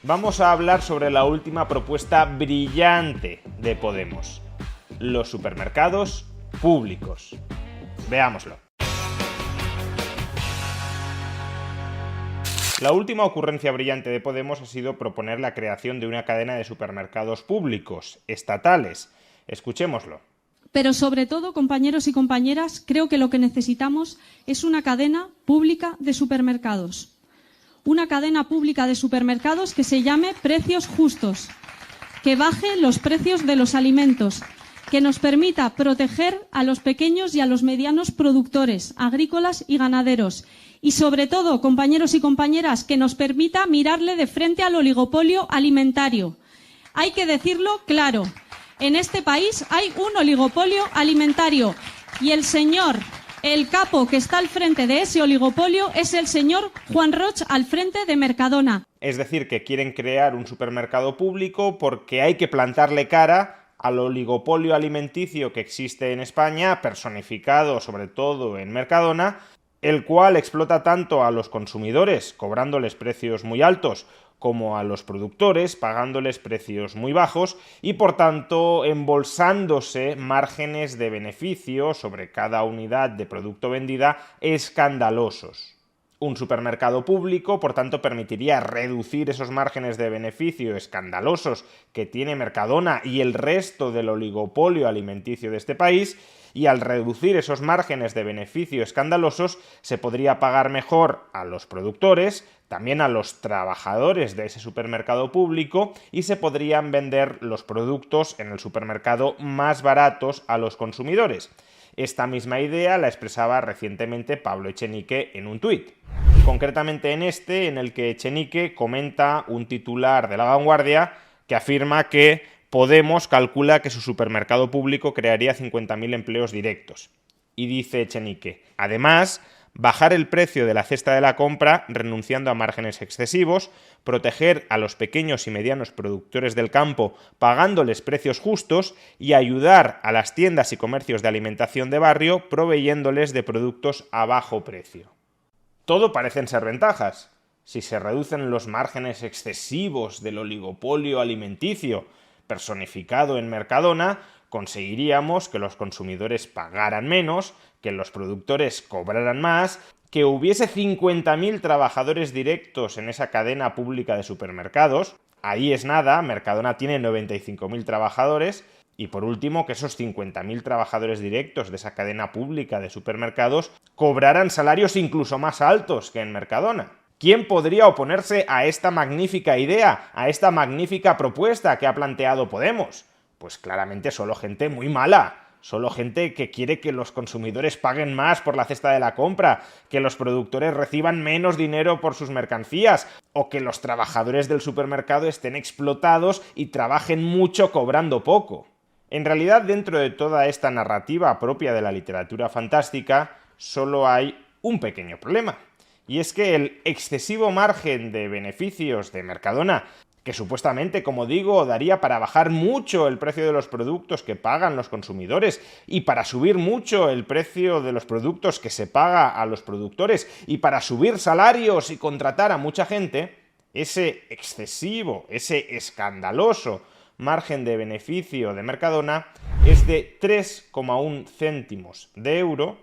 Vamos a hablar sobre la última propuesta brillante de Podemos: los supermercados públicos. Veámoslo. La última ocurrencia brillante de Podemos ha sido proponer la creación de una cadena de supermercados públicos, estatales. Escuchémoslo. Pero sobre todo, compañeros y compañeras, creo que lo que necesitamos es una cadena pública de supermercados. Una cadena pública de supermercados que se llame Precios Justos, que baje los precios de los alimentos, que nos permita proteger a los pequeños y a los medianos productores agrícolas y ganaderos. Y sobre todo, compañeros y compañeras, que nos permita mirarle de frente al oligopolio alimentario. Hay que decirlo claro. En este país hay un oligopolio alimentario y el capo que está al frente de ese oligopolio es el señor Juan Roch, al frente de Mercadona. Es decir, que quieren crear un supermercado público porque hay que plantarle cara al oligopolio alimenticio que existe en España, personificado sobre todo en Mercadona, el cual explota tanto a los consumidores, cobrándoles precios muy altos, como a los productores, pagándoles precios muy bajos y, por tanto, embolsándose márgenes de beneficio sobre cada unidad de producto vendida escandalosos. Un supermercado público, por tanto, permitiría reducir esos márgenes de beneficio escandalosos que tiene Mercadona y el resto del oligopolio alimenticio de este país, y al reducir esos márgenes de beneficio escandalosos se podría pagar mejor a los productores, también a los trabajadores de ese supermercado público, y se podrían vender los productos en el supermercado más baratos a los consumidores. Esta misma idea la expresaba recientemente Pablo Echenique en un tuit. Concretamente en el que Echenique comenta un titular de La Vanguardia que afirma que Podemos calcula que su supermercado público crearía 50.000 empleos directos. Y dice Echenique: además, bajar el precio de la cesta de la compra renunciando a márgenes excesivos, proteger a los pequeños y medianos productores del campo pagándoles precios justos y ayudar a las tiendas y comercios de alimentación de barrio proveyéndoles de productos a bajo precio. Todo parecen ser ventajas. Si se reducen los márgenes excesivos del oligopolio alimenticio personificado en Mercadona, conseguiríamos que los consumidores pagaran menos, que los productores cobraran más, que hubiese 50.000 trabajadores directos en esa cadena pública de supermercados. Ahí es nada, Mercadona tiene 95.000 trabajadores, y por último, que esos 50.000 trabajadores directos de esa cadena pública de supermercados cobraran salarios incluso más altos que en Mercadona. ¿Quién podría oponerse a esta magnífica idea, a esta magnífica propuesta que ha planteado Podemos? Pues claramente solo gente muy mala, solo gente que quiere que los consumidores paguen más por la cesta de la compra, que los productores reciban menos dinero por sus mercancías, o que los trabajadores del supermercado estén explotados y trabajen mucho cobrando poco. En realidad, dentro de toda esta narrativa propia de la literatura fantástica, solo hay un pequeño problema. Y es que el excesivo margen de beneficios de Mercadona, que supuestamente, como digo, daría para bajar mucho el precio de los productos que pagan los consumidores y para subir mucho el precio de los productos que se paga a los productores y para subir salarios y contratar a mucha gente, ese excesivo, ese escandaloso margen de beneficio de Mercadona es de 3,1 céntimos de euro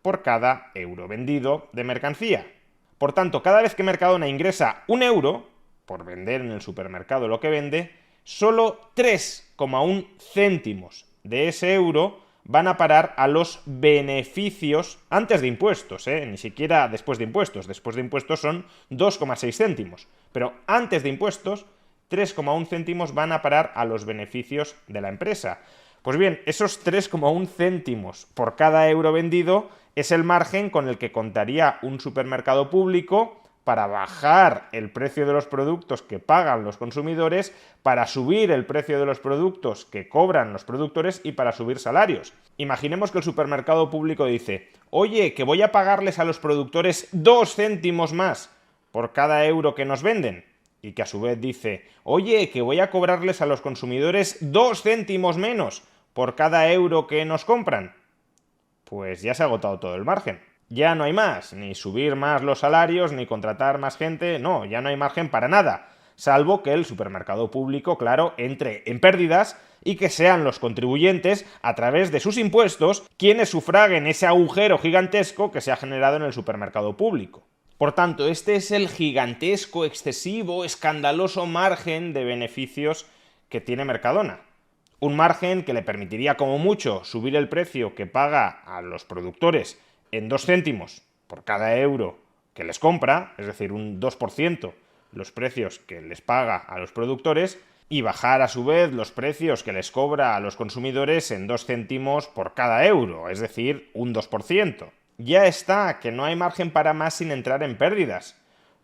por cada euro vendido de mercancía. Por tanto, cada vez que Mercadona ingresa 1 euro por vender en el supermercado lo que vende, solo 3,1 céntimos de ese euro van a parar a los beneficios antes de impuestos, ni siquiera después de impuestos. Después de impuestos son 2,6 céntimos. Pero antes de impuestos, 3,1 céntimos van a parar a los beneficios de la empresa. Pues bien, esos 3,1 céntimos por cada euro vendido es el margen con el que contaría un supermercado público para bajar el precio de los productos que pagan los consumidores, para subir el precio de los productos que cobran los productores y para subir salarios. Imaginemos que el supermercado público dice: oye, que voy a pagarles a los productores 2 céntimos más por cada euro que nos venden. Y que a su vez dice: oye, que voy a cobrarles a los consumidores 2 céntimos menos por cada euro que nos compran. Pues ya se ha agotado todo el margen. Ya no hay más, ni subir más los salarios, ni contratar más gente, no, ya no hay margen para nada. salvo que el supermercado público, claro, entre en pérdidas y que sean los contribuyentes, a través de sus impuestos, quienes sufraguen ese agujero gigantesco que se ha generado en el supermercado público. Por tanto, este es el gigantesco, excesivo, escandaloso margen de beneficios que tiene Mercadona. Un margen que le permitiría como mucho subir el precio que paga a los productores en 2 céntimos por cada euro que les compra, es decir, un 2% los precios que les paga a los productores, y bajar a su vez los precios que les cobra a los consumidores en 2 céntimos por cada euro, es decir, un 2%. Ya está, que no hay margen para más sin entrar en pérdidas.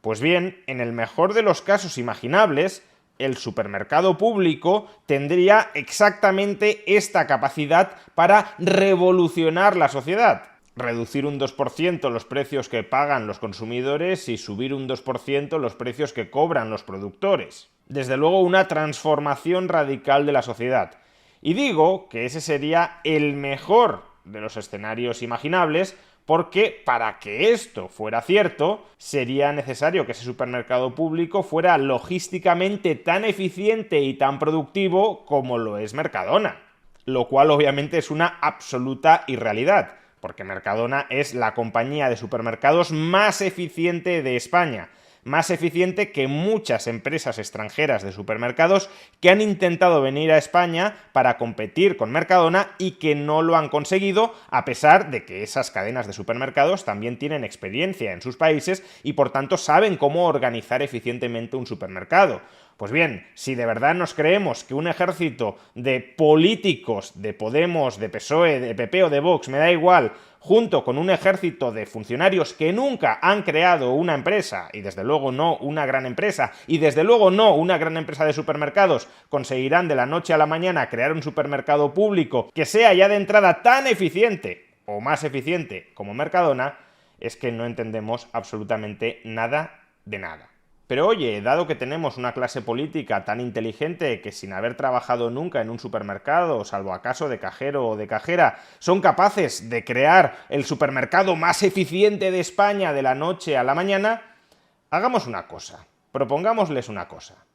Pues bien, en el mejor de los casos imaginables, el supermercado público tendría exactamente esta capacidad para revolucionar la sociedad. Reducir un 2% los precios que pagan los consumidores y subir un 2% los precios que cobran los productores. Desde luego, una transformación radical de la sociedad. Y digo que ese sería el mejor de los escenarios imaginables, porque para que esto fuera cierto, sería necesario que ese supermercado público fuera logísticamente tan eficiente y tan productivo como lo es Mercadona. Lo cual obviamente es una absoluta irrealidad, porque Mercadona es la compañía de supermercados más eficiente de España. Más eficiente que muchas empresas extranjeras de supermercados que han intentado venir a España para competir con Mercadona y que no lo han conseguido, a pesar de que esas cadenas de supermercados también tienen experiencia en sus países y por tanto saben cómo organizar eficientemente un supermercado. Pues bien, si de verdad nos creemos que un ejército de políticos de Podemos, de PSOE, de PP o de Vox, me da igual, junto con un ejército de funcionarios que nunca han creado una empresa, y desde luego no una gran empresa, y desde luego no una gran empresa de supermercados, conseguirán de la noche a la mañana crear un supermercado público que sea ya de entrada tan eficiente, o más eficiente, como Mercadona, es que no entendemos absolutamente nada de nada. Pero oye, dado que tenemos una clase política tan inteligente que sin haber trabajado nunca en un supermercado, salvo acaso de cajero o de cajera, son capaces de crear el supermercado más eficiente de España de la noche a la mañana, hagamos una cosa, propongámosles una cosa.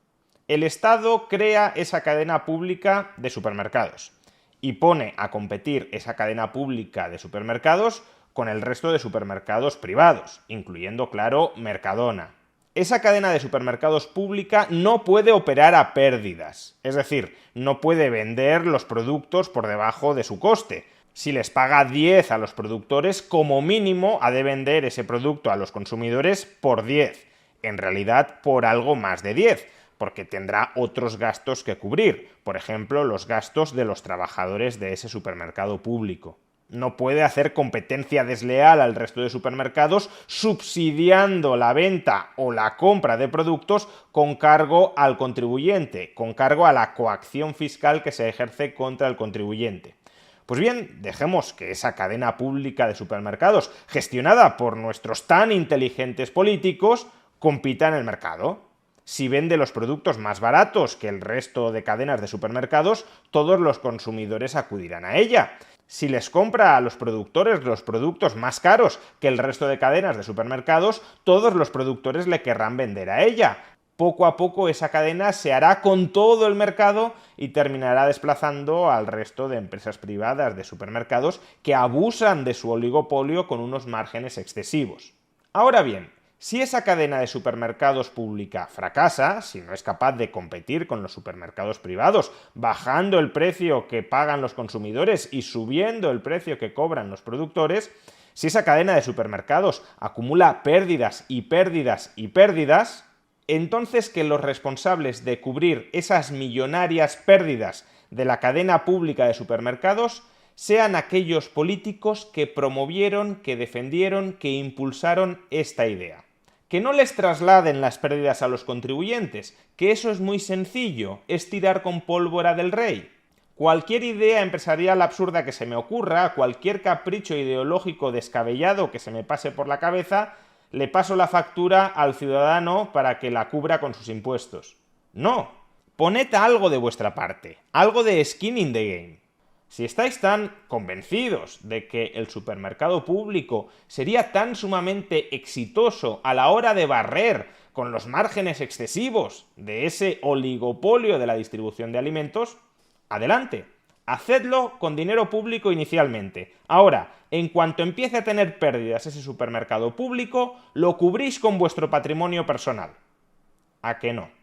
El Estado crea esa cadena pública de supermercados y pone a competir esa cadena pública de supermercados con el resto de supermercados privados, incluyendo, claro, Mercadona. Esa cadena de supermercados pública no puede operar a pérdidas, es decir, no puede vender los productos por debajo de su coste. Si les paga 10 a los productores, como mínimo ha de vender ese producto a los consumidores por 10, en realidad por algo más de 10, porque tendrá otros gastos que cubrir, por ejemplo, los gastos de los trabajadores de ese supermercado público. No puede hacer competencia desleal al resto de supermercados subsidiando la venta o la compra de productos con cargo al contribuyente, con cargo a la coacción fiscal que se ejerce contra el contribuyente. Pues bien, dejemos que esa cadena pública de supermercados, gestionada por nuestros tan inteligentes políticos, compita en el mercado. Si vende los productos más baratos que el resto de cadenas de supermercados, todos los consumidores acudirán a ella. Si les compra a los productores los productos más caros que el resto de cadenas de supermercados, todos los productores le querrán vender a ella. Poco a poco esa cadena se hará con todo el mercado y terminará desplazando al resto de empresas privadas de supermercados que abusan de su oligopolio con unos márgenes excesivos. Ahora bien, si esa cadena de supermercados pública fracasa, si no es capaz de competir con los supermercados privados, bajando el precio que pagan los consumidores y subiendo el precio que cobran los productores, si esa cadena de supermercados acumula pérdidas y pérdidas y pérdidas, entonces que los responsables de cubrir esas millonarias pérdidas de la cadena pública de supermercados sean aquellos políticos que promovieron, que defendieron, que impulsaron esta idea. Que no les trasladen las pérdidas a los contribuyentes, que eso es muy sencillo, es tirar con pólvora del rey. Cualquier idea empresarial absurda que se me ocurra, cualquier capricho ideológico descabellado que se me pase por la cabeza, le paso la factura al ciudadano para que la cubra con sus impuestos. No, poned algo de vuestra parte, algo de skin in the game. Si estáis tan convencidos de que el supermercado público sería tan sumamente exitoso a la hora de barrer con los márgenes excesivos de ese oligopolio de la distribución de alimentos, adelante, hacedlo con dinero público inicialmente. Ahora, en cuanto empiece a tener pérdidas ese supermercado público, lo cubrís con vuestro patrimonio personal. ¿A que no?